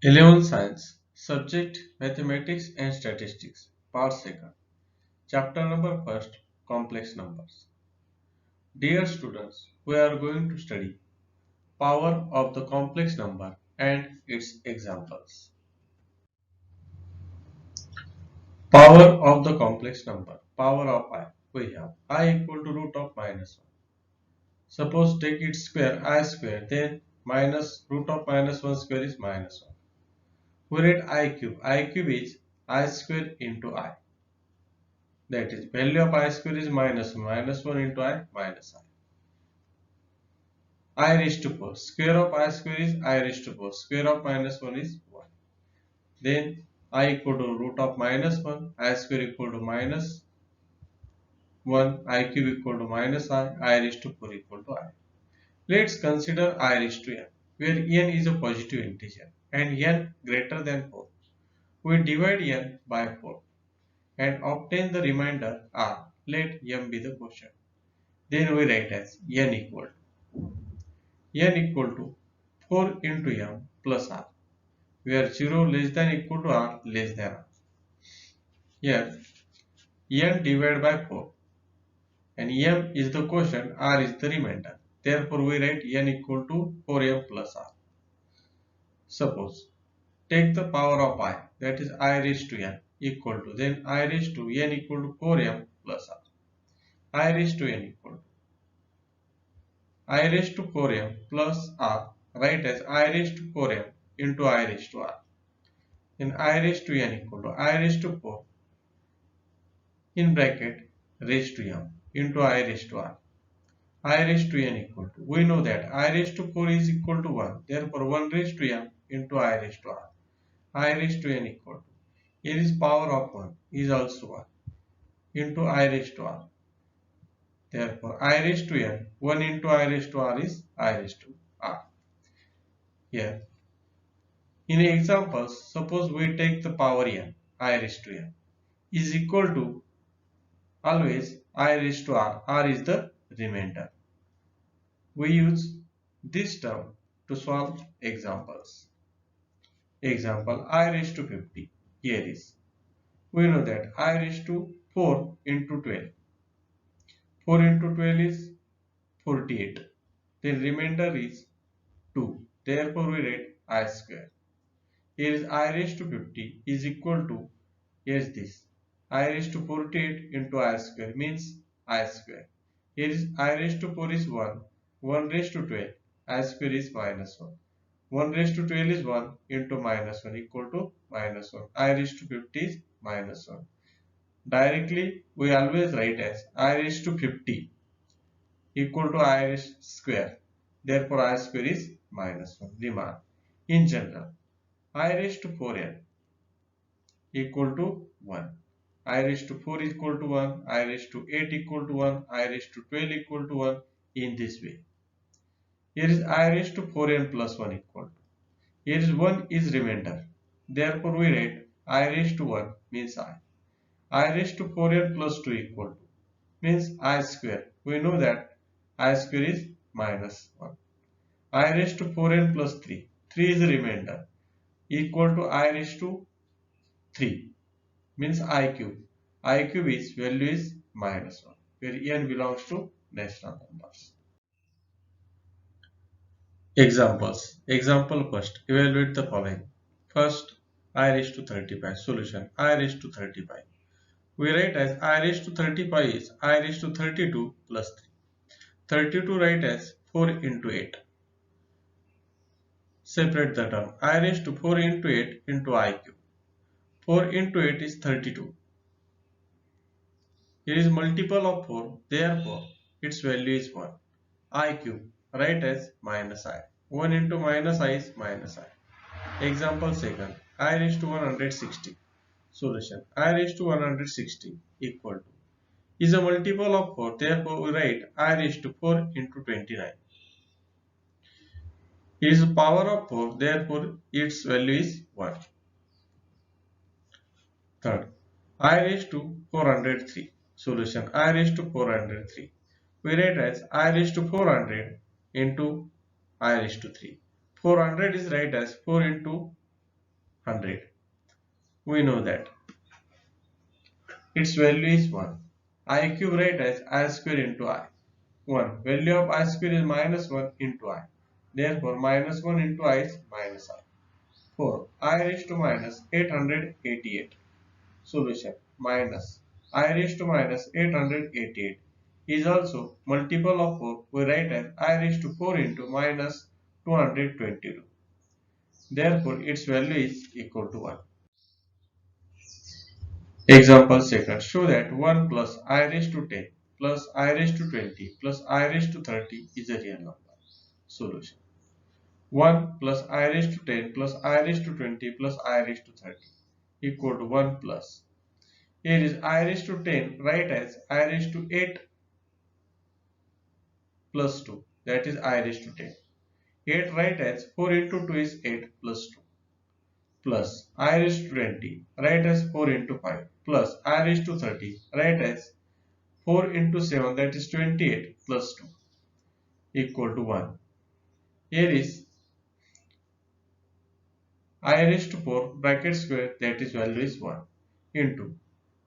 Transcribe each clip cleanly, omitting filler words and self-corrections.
11th Science Subject Mathematics and Statistics Part 2nd Chapter number 1st Complex Numbers. Dear students, we are going to study power of the complex number and its examples. Power of the complex number. Power of I. We have I equal to root of minus 1. Suppose take its square I square, then minus root of minus 1 square is minus 1. We write I cube. I cube is I square into I. That is, value of I square is minus 1. Minus 1 into I minus I. I raised to 4. Square of I square is I raised to 4. Square of minus 1 is 1. Then I equal to root of minus 1. I square equal to minus 1. I cube equal to minus I raised to 4 equal to I. Let's consider I raised to n, where n is a positive integer and n greater than 4. We divide n by 4 and obtain the remainder r. Let m be the quotient. Then we write as n equal to 4 into m plus r, where 0 less than equal to r less than r. Here n divided by 4 and m is the quotient, r is the remainder. Therefore we write n equal to 4m plus r. Suppose take the power of I, that is I raised to n equal to, then I raised to n equal to 4m plus r. I raised to n equal to I raised to 4m plus r, write as I raised to 4m into I raised to r. Then I raised to n equal to I raised to 4 in bracket raised to m into I raised to r. I raised to n equal to, we know that I raised to 4 is equal to 1. Therefore 1 raised to m into I raised to r. I raised to n equal to, here is power of 1 is also 1 into I raised to r. Therefore I raised to n, 1 into I raised to r is I raised to r. Here in examples, suppose we take the power n, I raised to n is equal to, always I raised to r is the remainder. We use this term to solve examples. Example I raised to 50. Here is, we know that I raised to 4 into 12. 4 into 12 is 48. The remainder is 2. Therefore we write I square. Here is I raised to 50 is equal to, yes, this I raised to 48 into I square means I square. Here is I raised to 4 is 1. 1 raised to 12. I square is minus 1. 1 raised to 12 is 1 into minus 1 equal to minus 1. I raised to 50 is minus 1. Directly we always write as I raised to 50 equal to I raised square. Therefore I square is minus 1. Remark. In general, I raised to 4n equal to 1. I raised to 4 equal to 1. I raised to 8 equal to 1. I raised to 12 equal to 1 in this way. Here is I raised to 4n plus 1 equal to. Here is 1 is remainder. Therefore we write I raised to 1 means I. I raised to 4n plus 2 equal to means I square. We know that I square is minus 1. I raised to 4n plus 3. 3 is a remainder equal to I raised to 3 means I cube. I cube is value is minus 1, where n belongs to natural numbers. Examples. Example first. Evaluate the following. First, I raised to 35. Solution. I raised to 35. We write as I raised to 35 is I raised to 32 plus 3. 32 write as 4 into 8. Separate the term. I raised to 4 into 8 into I cube. 4 into 8 is 32. Here is multiple of 4. Therefore, its value is 1. I cube. Write as minus I. 1 into minus I is minus I. Example second. I raised to 160. Solution. I raised to 160 equal to is a multiple of 4. Therefore, we write I raised to 4 into 29. It is power of 4. Therefore, its value is 1. Third, I raised to 403. Solution. I raised to 403. We write as I raised to 400 into I raised to 3. 400 is write as 4 into 100. We know that its value is 1. I cube write as I square into I. 1. Value of I square is minus 1 into I. Therefore, minus 1 into I is minus I. 4. I raised to minus 888. Solution minus I raised to minus 888 is also multiple of 4. We write as I raised to 4 into minus 222. Therefore, its value is equal to 1. Example second. Show that 1 plus I raised to 10 plus I raised to 20 plus I raised to 30 is a real number. Solution 1 plus I raised to 10 plus I raised to 20 plus I raised to 30 equal to 1 plus. Here is I raised to 10 write as I raised to 8 plus 2, that is I raised to 10. 8 write as 4 into 2 is 8 plus 2 plus I raised to 20 write as 4 into 5 plus I raised to 30 write as 4 into 7, that is 28 plus 2 equal to 1. Here is I raised to 4 bracket square, that is value is 1 into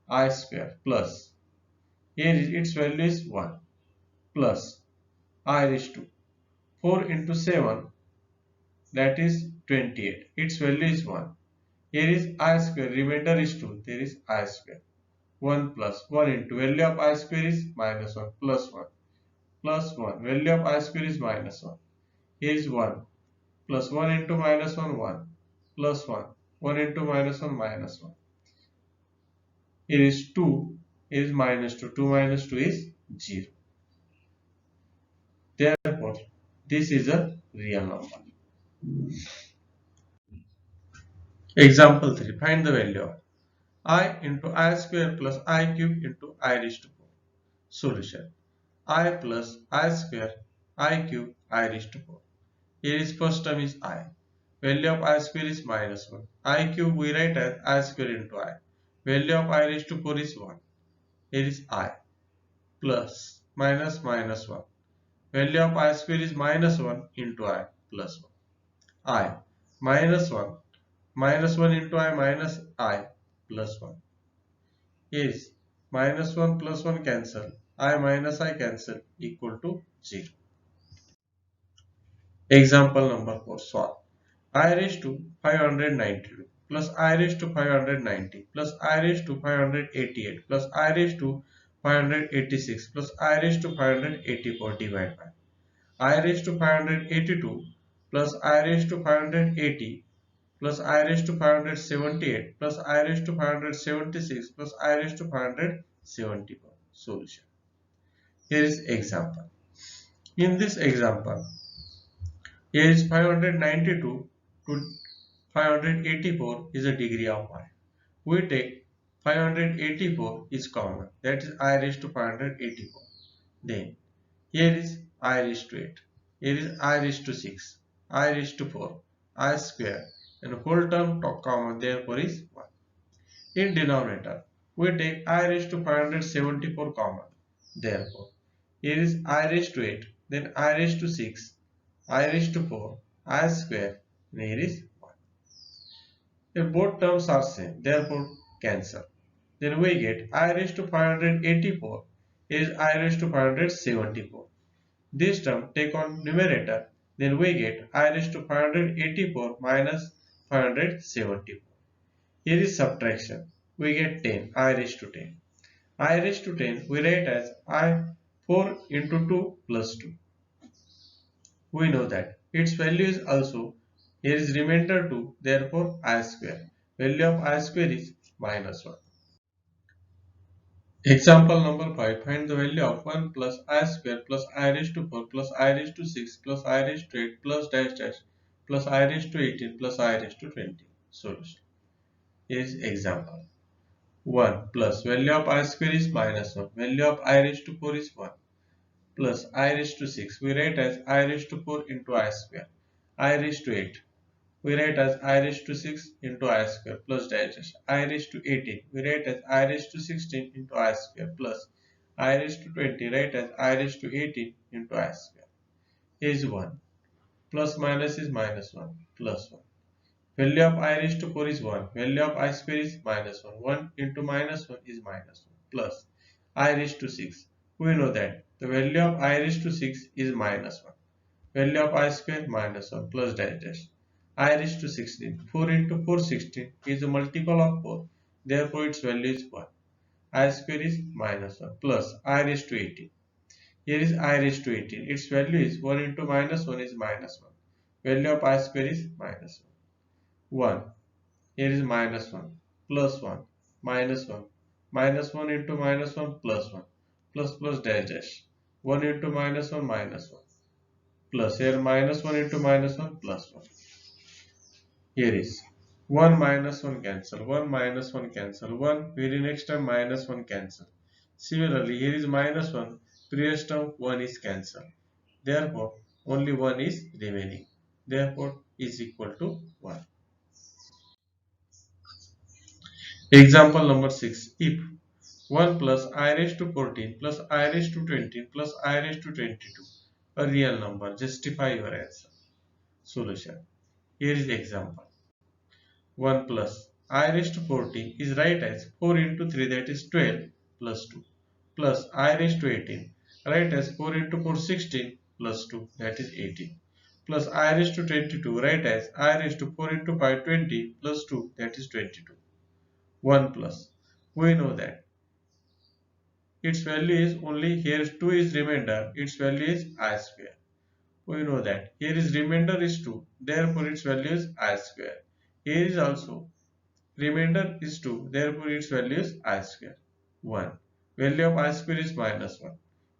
I square plus here is its value is 1 plus I raised to 4 into 7, that is 28, its value is 1. Here is I square, remainder is 2, there is I square. 1 plus 1 into value of I square is minus 1 plus 1 plus 1, value of I square is minus 1. Here is 1 plus 1 into minus 1, 1 plus 1, 1 into minus 1, minus 1. Here is 2, here is minus 2, 2 minus 2 is 0. Therefore, this is a real number. Example 3. Find the value of I into I square plus I cube into I raised to 4. Solution I plus I square I cube I raised to 4. Here is first term is I. Value of I square is minus 1. I cube we write as I square into I. Value of I raised to 4 is 1. Here is I plus minus minus 1. Value of I square is minus 1 into I plus 1. I minus 1 minus 1 into I minus I plus 1 is minus 1 plus 1 cancel. I minus I cancel equal to 0. Example number 4 solve. I raised to 592 plus I raised to 590 plus I raised to 588 plus I raised to 586 plus I raised to 584 divided by I raised to 582 plus I raised to 580 plus I raised to 578 plus I raised to 576 plus I raised to 571. Solution. Here is example. In this example, here is 592 to 584 is a degree of y. We take 584 is common, that is I raised to 584. Then here is I raised to 8. Here is I raised to 6. I raised to 4. I square and whole term common, therefore is 1. In denominator, we take I raised to 574 common. Therefore, here is I raised to 8, then I raised to 6, I raised to 4, I square, and here is 1. If both terms are same, therefore cancel. Then we get I raised to 584 is I raised to 574. This term take on numerator, then we get I raised to 584 minus 574. Here is subtraction. We get 10, I raised to 10. I raised to 10 we write as I 4 into 2 plus 2. We know that its value is also, here is remainder 2, therefore I square. Value of I square is minus 1. Example number 5. Find the value of 1 plus I square plus I raised to 4 plus I raised to 6 plus I raised to 8 plus dash dash plus I raised to 18 plus I raised to 20. Solution. Here is example. 1 plus value of I square is minus 1. Value of I raised to 4 is 1 plus I raised to 6. We write as I raised to 4 into I square. I raised to 8. We write as I raised to 6 into I square plus dash dash. I raised to 18. We write as I raised to 16 into I square plus I raised to 20. Write as I raised to 18 into I square. Here is 1. Plus minus is minus 1 plus 1. Value of I raised to 4 is 1. Value of I square is minus 1. 1 into minus 1 is minus 1 plus I raised to 6. We know that the value of I raised to 6 is minus 1. Value of I square minus 1 plus dash dash. I raised to 16. 4 into 4 16 is a multiple of 4. Therefore its value is 1. I square is minus 1 plus I raised to 18. Here is I raised to 18. Its value is 1 into minus 1 is minus 1. Value of I square is minus 1. 1. Here is minus 1 plus 1 minus 1 minus 1 into minus 1 plus 1 plus dash dash 1 into minus 1 minus 1 plus here minus 1 into minus 1 plus 1. Here is 1 minus 1 cancel, 1 minus 1 cancel, 1 very next time minus 1 cancel. Similarly here is minus 1, previous term 1 is cancelled. Therefore only 1 is remaining. Therefore is equal to 1. Example number 6. If 1 plus I raised to 14 plus I raised to 20 plus I raised to 22 a real number, justify your answer. Solution. Here is the example. 1 plus I raised to 14 is right as 4 into 3 that is 12 plus 2 plus I raised to 18 right as 4 into 4 16 plus 2 that is 18 plus I raised to 22 right as I raised to 4 into 5 20 plus 2 that is 22. 1 plus. We know that its value is only here 2 is remainder, its value is I square. We know that here is remainder is 2, therefore its value is I square. Here is also remainder is 2, therefore its value is I square. 1. Value of I square is minus 1.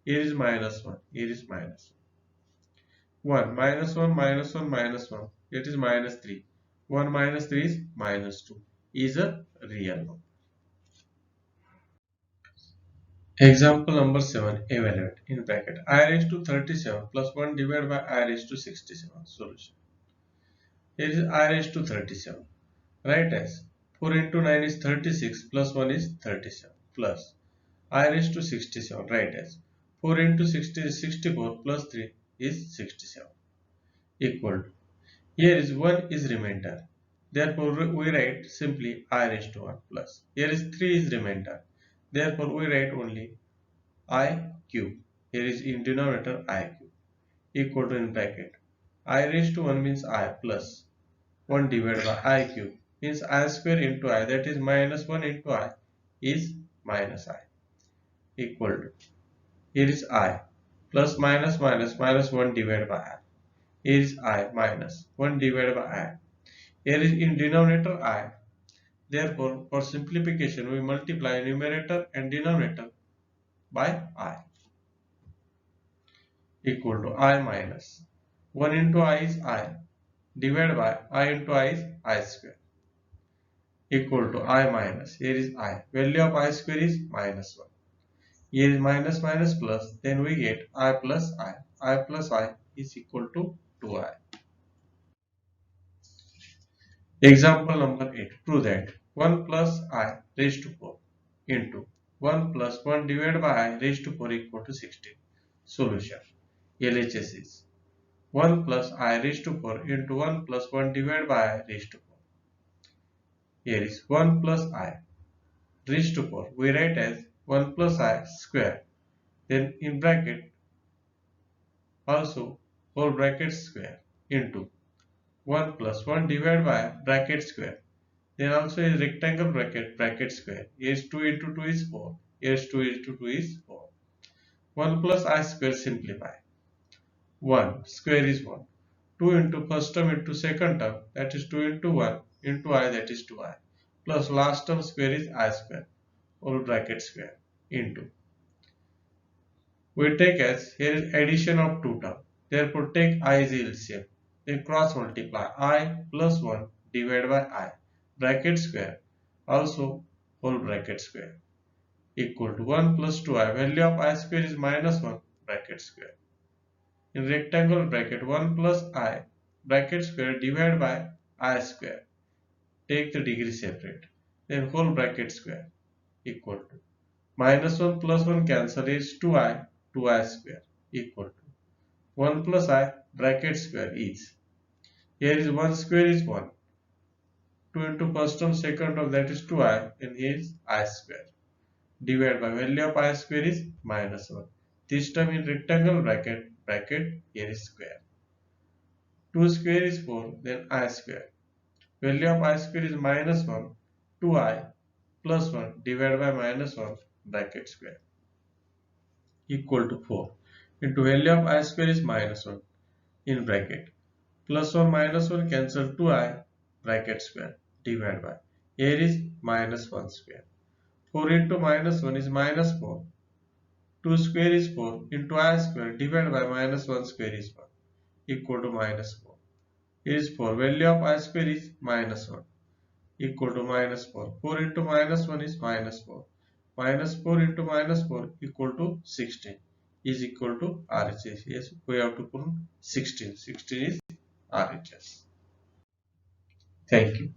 Here is minus 1, here is minus 1. 1 minus 1 minus 1 minus 1, it is minus 3. 1 minus 3 is minus 2, is a real number. Example number 7. Evaluate in bracket I raised to 37 plus 1 divided by I raised to 67. Solution. Here is I raised to 37. Write as 4 into 9 is 36 plus 1 is 37 plus I raised to 67. Write as 4 into 60 is 64 plus 3 is 67 equal to. Here is 1 is remainder. Therefore we write simply I raised to 1 plus. Here is 3 is remainder. Therefore we write only I cube. Here is in denominator I cube equal to in bracket I raised to 1 means I plus 1 divided by I cube means I square into I, that is minus 1 into I is minus I equal to. Here is I plus minus minus minus 1 divided by I. Here is I minus 1 divided by I. Here is in denominator I. Therefore for simplification we multiply numerator and denominator by I equal to I minus 1 into I is I divided by I into I is I square equal to I minus, here is I, value of I square is minus 1. Here is minus minus plus, then we get I plus I plus I is equal to 2I. Example number 8. Prove that 1 plus I raised to 4 into 1 plus 1 divided by I raised to 4 equal to 16. Solution. LHS is 1 plus I raised to 4 into 1 plus 1 divided by I raised to 4. Here is 1 plus I raised to 4. We write as 1 plus I square. Then in bracket also whole bracket square into 1 plus 1 divided by bracket square. Then also is rectangle bracket square. Here's 2 into 2 is 4. Here's 2 into 2 is 4. 1 plus I square simplify. 1 square is 1. 2 into first term into second term, that is 2 into 1 into I, that is 2I. Plus last term square is I square. Whole bracket square into. We take as here is addition of two terms. Therefore take I is LCM. Then cross multiply I plus 1 divided by I. Bracket square. Also whole bracket square. Equal to 1 plus 2I. Value of I square is minus 1 bracket square. In rectangle bracket 1 plus I bracket square divided by I square. Take the degree separate. Then whole bracket square equal to. Minus 1 plus 1 cancel is 2I square equal to 1 plus I bracket square is. Here is 1 square is 1. 2 into first term second term, that is 2i, and here is I square. Divide by value of I square is minus 1. This term in rectangle bracket here is square. 2 square is 4, then I square. Value of I square is minus 1. 2i plus 1 divided by minus 1 bracket square equal to 4 into value of I square is minus 1 in bracket. Plus 1 minus 1 cancel 2i bracket square divided by. Here is minus 1 square. 4 into minus 1 is minus 4. 2 square is 4 into I square divided by minus 1 square is 1 equal to minus 4. Here is 4. Value of I square is minus 1 equal to minus 4. 4 into minus 1 is minus 4. Minus 4 into minus 4 equal to 16 is equal to RHS. Yes, we have to put 16. 16 is RHS. Thank you.